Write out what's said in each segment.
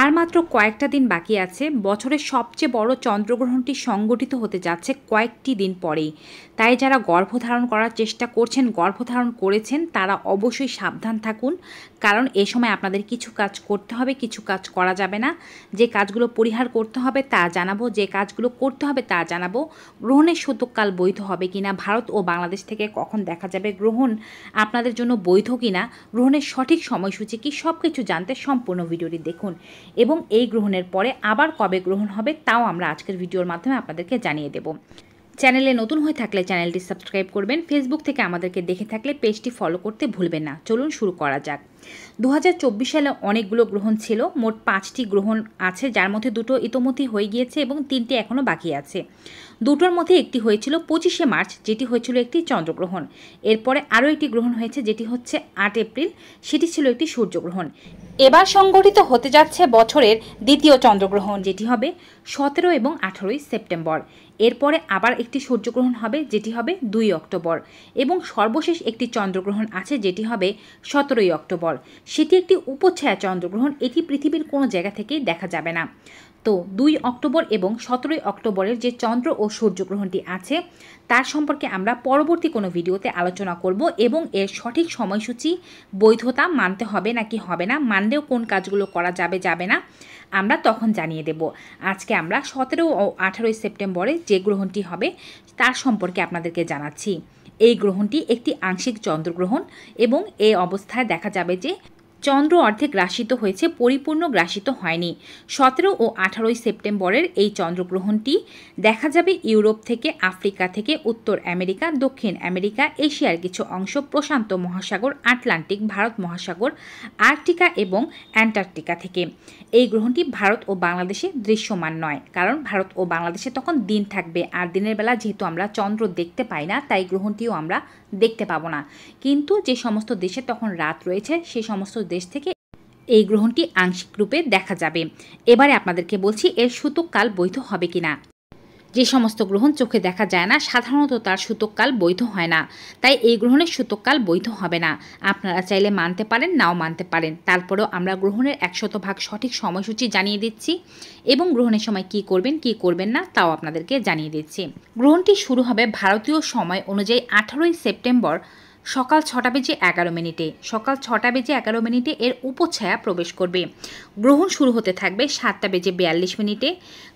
আর মাত্র কয়েকটা দিন বাকি আছে। বছরের সবচেয়ে বড় চন্দ্রগ্রহণটি সংগঠিত হতে যাচ্ছে কয়েকটি দিন পরেই। তাই যারা গর্ভধারণ করার চেষ্টা করছেন, গর্ভধারণ করেছেন, তারা অবশ্যই সাবধান থাকুন, কারণ এ সময় আপনাদের কিছু কাজ করতে হবে, কিছু কাজ করা যাবে না। যে কাজগুলো পরিহার করতে হবে তা জানাবো, যে কাজগুলো করতে হবে তা জানাবো। গ্রহণের সূতককাল বৈধ হবে কিনা, ভারত ও বাংলাদেশ থেকে কখন দেখা যাবে গ্রহণ, আপনাদের জন্য বৈধ কিনা, গ্রহণের সঠিক সময়সূচি কি, সব কিছু জানতে সম্পূর্ণ ভিডিওটি দেখুন। এবং এই গ্রহণের পরে আবার কবে গ্রহণ হবে তাও আমরা আজকের ভিডিওর মাধ্যমে আপনাদেরকে জানিয়ে দেব। চ্যানেলে নতুন হয়ে থাকলে চ্যানেলটি সাবস্ক্রাইব করবেন। ফেসবুক থেকে আমাদেরকে দেখে থাকলে পেজটি ফলো করতে ভুলবেন না। চলুন শুরু করা যাক। 2024 সালে অনেকগুলো গ্রহণ ছিল, মোট 5টি গ্রহণ আছে, যার মধ্যে দুটো ইতোমধ্যেই হয়ে গিয়েছে এবং 3টে এখনও বাকি আছে। দুটোর মধ্যে একটি হয়েছিল 25শে মার্চ, যেটি হয়েছিল একটি চন্দ্রগ্রহণ। এরপরে আরও একটি গ্রহণ হয়েছে, যেটি হচ্ছে 8 এপ্রিল, সেটি ছিল একটি সূর্যগ্রহণ। এবার সংগঠিত হতে যাচ্ছে বছরের দ্বিতীয় চন্দ্রগ্রহণ, যেটি হবে 17 এবং 18 সেপ্টেম্বর। এরপরে আবার একটি সূর্যগ্রহণ হবে, যেটি হবে 2 অক্টোবর, এবং সর্বশেষ একটি চন্দ্রগ্রহণ আছে, যেটি হবে 17 অক্টোবর। সেটি একটি উপচ্ছায়া চন্দ্রগ্রহণ, এটি পৃথিবীর কোনো জায়গা থেকেই দেখা যাবে না। তো 2 অক্টোবর এবং 17 অক্টোবরের যে চন্দ্র ও সূর্যগ্রহণটি আছে তার সম্পর্কে আমরা পরবর্তী কোনো ভিডিওতে আলোচনা করব, এবং এর সঠিক সময়সূচি, বৈধতা মানতে হবে নাকি হবে না, মানলেও কোন কাজগুলো করা যাবে যাবে না, আমরা তখন জানিয়ে দেব। আজকে আমরা 17 ও 18 সেপ্টেম্বরে যে গ্রহণটি হবে তার সম্পর্কে আপনাদেরকে জানাচ্ছি। এই গ্রহণটি একটি আংশিক চন্দ্রগ্রহণ, এবং এই অবস্থায় দেখা যাবে যে চন্দ্র অর্ধেক গ্রাসিত হয়েছে, পরিপূর্ণ গ্রাসিত হয়নি। 17 ও 18 সেপ্টেম্বরের এই চন্দ্রগ্রহণটি দেখা যাবে ইউরোপ থেকে, আফ্রিকা থেকে, উত্তর আমেরিকা, দক্ষিণ আমেরিকা, এশিয়ার কিছু অংশ, প্রশান্ত মহাসাগর, আটলান্টিক, ভারত মহাসাগর, আর্কটিকা এবং অ্যান্টার্কটিকা থেকে। এই গ্রহণটি ভারত ও বাংলাদেশে দৃশ্যমান নয়, কারণ ভারত ও বাংলাদেশে তখন দিন থাকবে, আর দিনের বেলা যেহেতু আমরা চন্দ্র দেখতে পাই না, তাই গ্রহণটিও আমরা দেখতে পাবো না। কিন্তু যে সমস্ত দেশে তখন রাত রয়েছে সেই সমস্ত দেশ থেকে এই গ্রহণটি আংশিক রূপে দেখা যাবে। এবারে আপনাদেরকে বলছি এর সূতককাল বৈধ হবে কিনা। যে সমস্ত গ্রহণ চোখে দেখা যায় না, সাধারণত তার সূতককাল বৈধ হয় না, তাই এই গ্রহণের সূতককাল বৈধ হবে না। আপনারা চাইলে মানতে পারেন, নাও মানতে পারেন, তারপরেও আমরা গ্রহণের 100% সঠিক সময়সূচি জানিয়ে দিচ্ছি, এবং গ্রহণের সময় কি করবেন কি করবেন না তাও আপনাদেরকে জানিয়ে দিচ্ছি। গ্রহণটি শুরু হবে ভারতীয় সময় অনুযায়ী 18 সেপ্টেম্বর সকাল 6টা বেজে 11 মিনিটে। সকাল 6টা বেজে 11 মিনিটে এর উপচ্ছায়া প্রবেশ করবে। গ্রহণ শুরু হতে থাকবে 7টা বেজে 42 মিনিটে।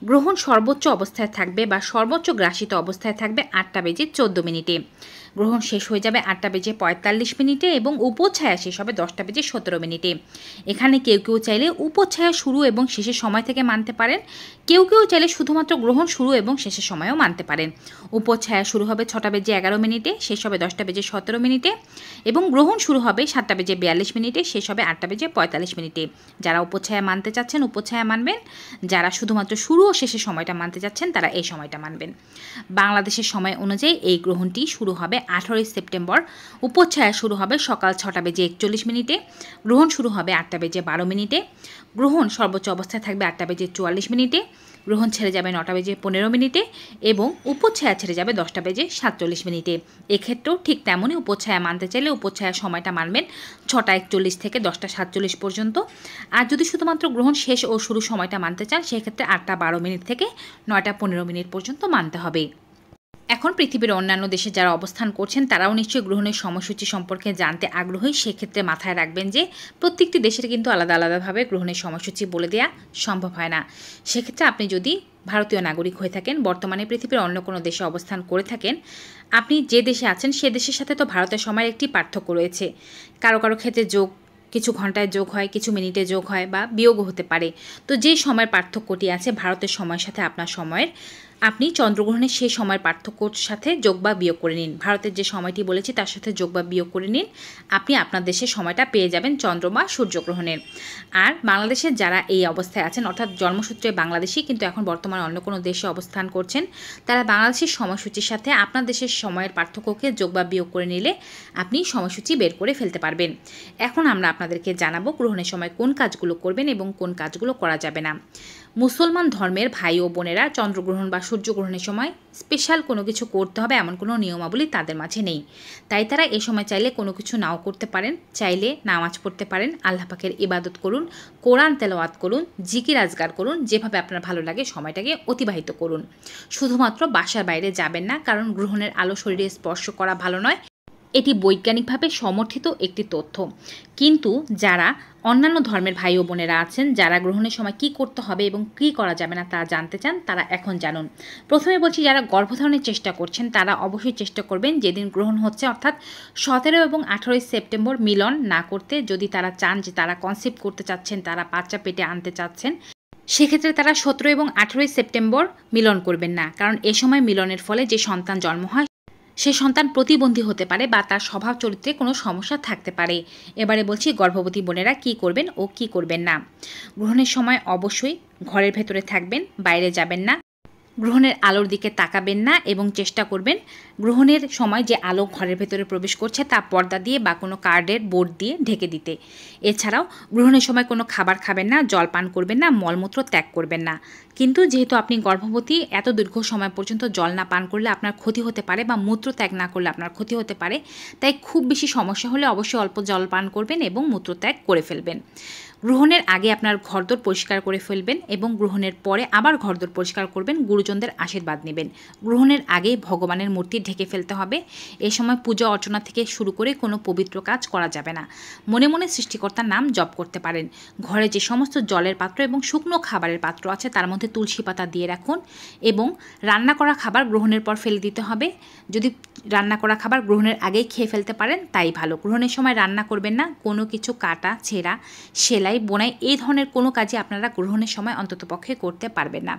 গ্রহণ সর্বোচ্চ অবস্থায় থাকবে বা সর্বোচ্চ গ্রাসিত অবস্থায় থাকবে 8টা বেজে 14 মিনিটে। গ্রহণ শেষ হয়ে যাবে 8টা বেজে 45 মিনিটে, এবং উপচ্ছায়া শেষ হবে 10টা বেজে 17 মিনিটে। এখানে কেউ কেউ চাইলে উপচ্ছায়া শুরু এবং শেষের সময় থেকে মানতে পারেন, কেউ কেউ চাইলে শুধুমাত্র গ্রহণ শুরু এবং শেষের সময়ও মানতে পারেন। উপচ্ছায়া শুরু হবে 6টা বেজে 11 মিনিটে, শেষ হবে 10টা বেজে 17 মিনিটে, এবং গ্রহণ শুরু হবে 7টা বেজে 42 মিনিটে, শেষ হবে 8টা বেজে 45 মিনিটে। যারা উপচ্ছায়া মানতে চাচ্ছেন উপচ্ছায়া মানবেন, যারা শুধুমাত্র শুরু ও শেষের সময়টা মানতে চাচ্ছেন তারা এই সময়টা মানবেন। বাংলাদেশের সময় অনুযায়ী এই গ্রহণটি শুরু হবে 18 সেপ্টেম্বর। উপচ্ছায়া শুরু হবে সকাল 6টা বেজে 41 মিনিটে। গ্রহণ শুরু হবে 8টা বেজে 12 মিনিটে। গ্রহণ সর্বোচ্চ অবস্থায় থাকবে 8টা বেজে 44 মিনিটে। গ্রহণ ছেড়ে যাবে 9টা বেজে 15 মিনিটে, এবং উপচ্ছায়া ছেড়ে যাবে 10টা বেজে 47 মিনিটে। এক্ষেত্রেও ঠিক তেমনই উপচ্ছায়া মানতে চাইলে উপচ্ছায়া সময়টা মানবেন 6টা 41 থেকে 10টা 47 পর্যন্ত। আর যদি শুধুমাত্র গ্রহণ শেষ ও শুরু সময়টা মানতে চান সেক্ষেত্রে 8টা 12 মিনিট থেকে 9টা 15 মিনিট পর্যন্ত মানতে হবে। এখন পৃথিবীর অন্যান্য দেশে যারা অবস্থান করছেন তারাও নিশ্চয়ই গ্রহণের সময়সূচি সম্পর্কে জানতে আগ্রহী। সেক্ষেত্রে মাথায় রাখবেন যে প্রত্যেকটি দেশের কিন্তু আলাদা আলাদাভাবে গ্রহণের সময়সূচি বলে দেওয়া সম্ভব হয় না। সেক্ষেত্রে আপনি যদি ভারতীয় নাগরিক হয়ে থাকেন, বর্তমানে পৃথিবীর অন্য কোনো দেশে অবস্থান করে থাকেন, আপনি যে দেশে আছেন সে দেশের সাথে তো ভারতের সময়ের একটি পার্থক্য রয়েছে। কারো কারো ক্ষেত্রে যোগ কিছু ঘন্টায় যোগ হয়, কিছু মিনিটে যোগ হয়, বা বিয়োগও হতে পারে। তো যে সময়ের পার্থক্যটি আছে ভারতের সময়ের সাথে আপনার সময়ের, আপনি চন্দ্রগ্রহণের সেই সময়ের পার্থক্যর সাথে যোগ বা বিয়োগ করে নিন। ভারতের যে সময়টি বলেছি তার সাথে যোগ বা বিয়োগ করে নিন, আপনি আপনার দেশের সময়টা পেয়ে যাবেন চন্দ্র বা সূর্যগ্রহণের। আর বাংলাদেশের যারা এই অবস্থায় আছেন, অর্থাৎ জন্মসূত্রে বাংলাদেশি কিন্তু এখন বর্তমানে অন্য কোনো দেশে অবস্থান করছেন, তারা বাংলাদেশের সময়সূচির সাথে আপনার দেশের সময়ের পার্থক্যকে যোগ বা বিয়োগ করে নিলে আপনি সময়সূচি বের করে ফেলতে পারবেন। এখন আমরা আপনাদেরকে জানাবো গ্রহণের সময় কোন কাজগুলো করবেন এবং কোন কাজগুলো করা যাবে না। মুসলমান ধর্মের ভাই ও বোনেরা চন্দ্রগ্রহণ বা সূর্যগ্রহণের সময় স্পেশাল কোনো কিছু করতে হবে এমন কোনো নিয়মাবলী তাদের মাঝে নেই। তাই তারা এ সময় চাইলে কোনো কিছু নাও করতে পারেন, চাইলে নামাজ পড়তে পারেন, আল্লাহ পাকের ইবাদত করুন, কোরআন তেলাওয়াত করুন, জিকির আজগার করুন, যেভাবে আপনার ভালো লাগে সময়টাকে অতিবাহিত করুন। শুধুমাত্র বাসার বাইরে যাবেন না, কারণ গ্রহণের আলো শরীরে স্পর্শ করা ভালো নয়। এটি বৈজ্ঞানিকভাবে সমর্থিত একটি তথ্য। কিন্তু যারা অন্যান্য ধর্মের ভাই ও বোনেরা আছেন, যারা গ্রহণের সময় কি করতে হবে এবং কি করা যাবে না তা জানতে চান, তারা এখন জানুন। প্রথমে বলছি, যারা গর্ভধারণের চেষ্টা করছেন তারা অবশ্যই চেষ্টা করবেন যেদিন গ্রহণ হচ্ছে অর্থাৎ 17 এবং 18 সেপ্টেম্বর মিলন না করতে। যদি তারা চান যে তারা কনসিভ করতে চাচ্ছেন, তারা বাচ্চা পেটে আনতে চাচ্ছেন, সেক্ষেত্রে তারা 17 এবং 18 সেপ্টেম্বর মিলন করবেন না, কারণ এ সময় মিলনের ফলে যে সন্তান জন্ম হয় সে সন্তান প্রতিবন্ধী হতে পারে বা তার স্বভাব চরিত্রে কোনো সমস্যা থাকতে পারে। এবারে বলছি গর্ভবতী বোনেরা কি করবেন ও কি করবেন না। গ্রহণের সময় অবশ্যই ঘরের ভেতরে থাকবেন, বাইরে যাবেন না, গ্রহণের আলোর দিকে তাকাবেন না এবং চেষ্টা করবেন গ্রহণের সময় যে আলো ঘরের ভেতরে প্রবেশ করছে তা পর্দা দিয়ে বা কোনো কার্ডের বোর্ড দিয়ে ঢেকে দিতে। এছাড়াও গ্রহণের সময় কোনো খাবার খাবেন না, জল পান করবেন না, মলমূত্র ত্যাগ করবেন না। কিন্তু যেহেতু আপনি গর্ভবতী, এত দীর্ঘ সময় পর্যন্ত জল না পান করলে আপনার ক্ষতি হতে পারে বা মূত্র ত্যাগ না করলে আপনার ক্ষতি হতে পারে। তাই খুব বেশি সমস্যা হলে অবশ্যই অল্প জল পান করবেন এবং মূত্র ত্যাগ করে ফেলবেন। গ্রহণের আগে আপনার ঘরদোর পরিষ্কার করে ফেলবেন এবং গ্রহণের পরে আবার ঘরদোর পরিষ্কার করবেন, গুরুজনদের আশীর্বাদ নেবেন। গ্রহণের আগেই ভগবানের মূর্তি ঢেকে ফেলতে হবে। এ সময় পূজা অর্চনা থেকে শুরু করে কোনো পবিত্র কাজ করা যাবে না। মনে মনে সৃষ্টিকর্তার নাম জপ করতে পারেন। ঘরে যে সমস্ত জলের পাত্র এবং শুকনো খাবারের পাত্র আছে তার মধ্যে তুলসী পাতা দিয়ে রাখুন এবং রান্না করা খাবার গ্রহণের পর ফেলে দিতে হবে। যদি রান্না করা খাবার গ্রহণের আগেই খেয়ে ফেলতে পারেন তাই ভালো। গ্রহণের সময় রান্না করবেন না, কোনো কিছু কাটা, ছেঁড়া, সেলাই, বোনাই এই ধরনের কোনো কাজই আপনারা গ্রহণের সময় অন্ততপক্ষে করতে পারবেন না।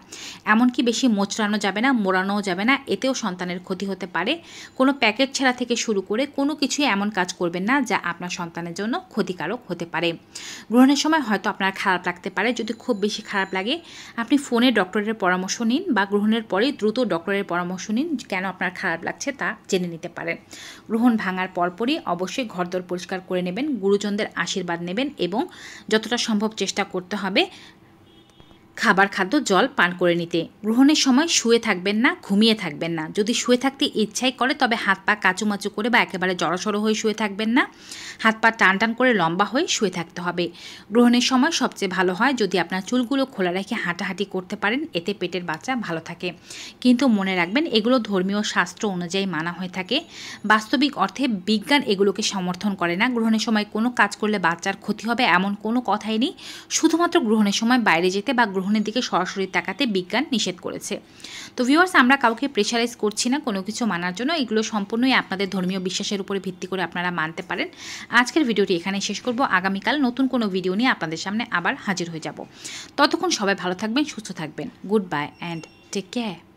এমনকি বেশি মোচড়ানো যাবে না, মোড়ানোও যাবে না, এতেও সন্তানের ক্ষতি হতে পারে। কোনো প্যাকেট ছেঁড়া থেকে শুরু করে কোনো কিছুই এমন কাজ করবেন না যা আপনার সন্তানের জন্য ক্ষতিকারক হতে পারে। গ্রহণের সময় হয়তো আপনার খারাপ লাগতে পারে, যদি খুব বেশি খারাপ লাগে আপনি ফোনে ডক্টরের পরামর্শ নিন বা গ্রহণের পরে দ্রুত ডক্টরের পরামর্শ নিন, কেন আপনার খারাপ লাগছে তা জেনে নিতে পারেন। গ্রহণ ভাঙার পরপরই অবশ্যই ঘরদোর পরিষ্কার করে নেবেন, গুরুজনদের আশীর্বাদ নেবেন এবং যতটা সম্ভব চেষ্টা করতে হবে খাবার, খাদ্য, জল পান করে নিতে। গ্রহণের সময় শুয়ে থাকবেন না, ঘুমিয়ে থাকবেন না। যদি শুয়ে থাকতে ইচ্ছাই করে তবে হাত পা কাচুমাচু করে বা একেবারে জড়সড়ো হয়ে শুয়ে থাকবেন না, হাত পা টান টান করে লম্বা হয়ে শুয়ে থাকতে হবে। গ্রহণের সময় সবচেয়ে ভালো হয় যদি আপনার চুলগুলো খোলা রেখে হাঁটাহাঁটি করতে পারেন, এতে পেটের বাচ্চা ভালো থাকে। কিন্তু মনে রাখবেন এগুলো ধর্মীয় শাস্ত্র অনুযায়ী মানা হয়ে থাকে, বাস্তবিক অর্থে বিজ্ঞান এগুলোকে সমর্থন করে না। গ্রহণের সময় কোনো কাজ করলে বাচ্চার ক্ষতি হবে এমন কোনো কথাই নেই, শুধুমাত্র গ্রহণের সময় বাইরে যেতে বা গ্রহণের দিকে সরাসরি তাকাতে বিজ্ঞান নিষেধ করেছে। তো ভিউয়ার্স, আমরা কাউকে প্রেশারাইজ করছি না কোনো কিছু মানার জন্য, এগুলো সম্পূর্ণই আপনাদের ধর্মীয় বিশ্বাসের উপরে ভিত্তি করে আপনারা মানতে পারেন। আজকের ভিডিওটি এখানে শেষ করব, আগামীকাল নতুন কোনো ভিডিও নিয়ে আপনাদের সামনে আবার হাজির হয়ে যাব। ততক্ষণ সবাই ভালো থাকবেন, সুস্থ থাকবেন। Good bye and take care.